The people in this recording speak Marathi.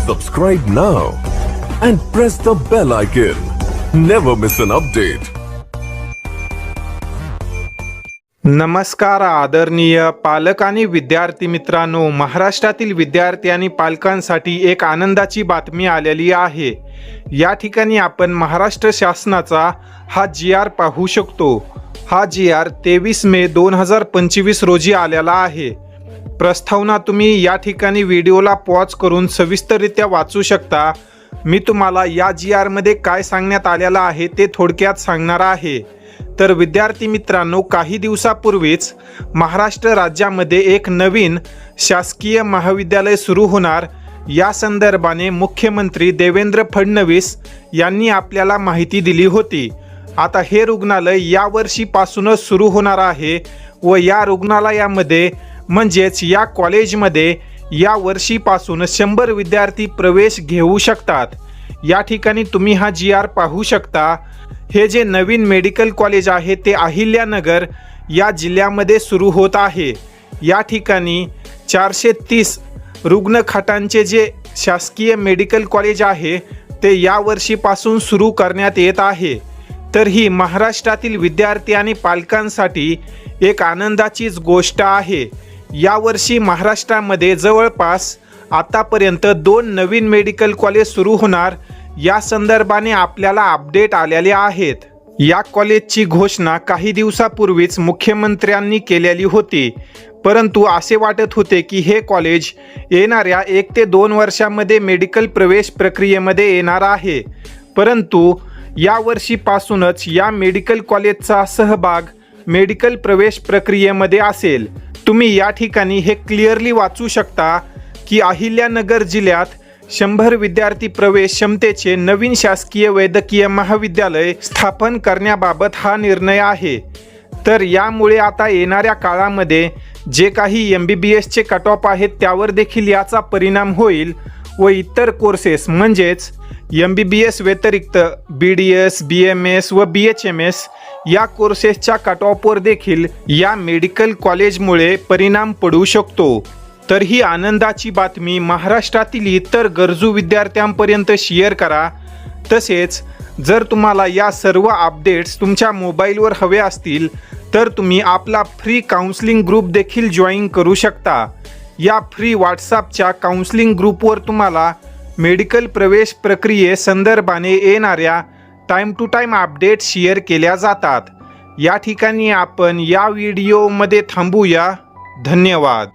Subscribe now and press the bell icon. Never miss an update. नमस्कार आदरणीय पालक आणि विद्यार्थी मित्रांनो, महाराष्ट्रातील विद्यार्थी आणि पालकांसाठी एक आनंदाची बातमी आलेली आहे। या ठिकाणी आपण महाराष्ट्र शासनाचा हा GR पाहू शकतो। हा GR 23 मे 2025 रोजी आलेला आहे। प्रस्तावना तुम्ही या ठिकाणी व्हिडिओला पॉज करून सविस्तररित्या वाचू शकता। मी तुम्हाला या GR मध्ये काय सांगण्यात आलेला आहे ते थोडक्यात सांगणार आहे। तर विद्यार्थी मित्रांनो, काही दिवसापूर्वीच महाराष्ट्र राज्यामध्ये एक नवीन शासकीय महाविद्यालय सुरू होणार या संदर्भाने मुख्यमंत्री देवेंद्र फडणवीस यांनी आपल्याला माहिती दिली होती। आता हे रुग्णालय या वर्षीपासूनच सुरू होणार आहे व या रुग्णालयामध्ये म्हणजेच या कॉलेजमध्ये या वर्षीपासून 100 विद्यार्थी प्रवेश घेऊ शकतात। या ठिकाणी तुम्ही हा GR पाहू शकता। हे जे नवीन मेडिकल कॉलेज आहे ते अहिल्यानगर या जिल्ह्यामध्ये सुरू होत आहे। या ठिकाणी 430 रुग्णखाटांचे जे शासकीय मेडिकल कॉलेज आहे ते या वर्षीपासून सुरू करण्यात येत आहे। तर ही महाराष्ट्रातील विद्यार्थी आणि पालकांसाठी एक आनंदाचीच गोष्ट आहे। यावर्षी महाराष्ट्रामध्ये जवळपास आतापर्यंत 2 नवीन मेडिकल कॉलेज सुरू होणार या संदर्भाने आपल्याला अपडेट आलेले आहेत। या कॉलेजची घोषणा काही दिवसापूर्वीच मुख्यमंत्र्यांनी केलेली होती, परंतु असे वाटत होते की हे कॉलेज येणाऱ्या 1 ते 2 वर्षांमध्ये मेडिकल प्रवेश प्रक्रियेमध्ये येणार आहे। परंतु या वर्षीपासूनच या मेडिकल कॉलेजचा सहभाग मेडिकल प्रवेश प्रक्रियेमध्ये असेल। तुम्ही या ठिकाणी हे क्लिअरली वाचू शकता की अहिल्यानगर जिल्ह्यात 100 विद्यार्थी प्रवेश क्षमतेचे नवीन शासकीय वैद्यकीय महाविद्यालय स्थापन करण्याबाबत हा निर्णय आहे। तर यामुळे आता येणाऱ्या काळामध्ये जे काही MBBSचे कट ऑफ आहेत त्यावर देखील याचा परिणाम होईल व इतर कोर्सेस म्हणजेच MBBS व्यतिरिक्त BDS, BMS व BHMS या कोर्सेसच्या कट ऑफवर देखील या मेडिकल कॉलेजमुळे परिणाम पडू शकतो। तर ही आनंदाची बातमी महाराष्ट्रातील इतर गरजू विद्यार्थ्यांपर्यंत शेअर करा। तसेच जर तुम्हाला या सर्व अपडेट्स तुमच्या मोबाईलवर हवे असतील तर तुम्ही आपला फ्री काउन्सिलिंग ग्रुप देखील जॉईन करू शकता। या फ्री व्हॉट्सॲपच्या काउन्सिलिंग ग्रुपवर तुम्हाला मेडिकल प्रवेश प्रक्रियेसंदर्भाने येणाऱ्या time to time update share केल्या जातात। या ठिकाणी आपण या व्हिडिओमध्ये थांबूया। धन्यवाद।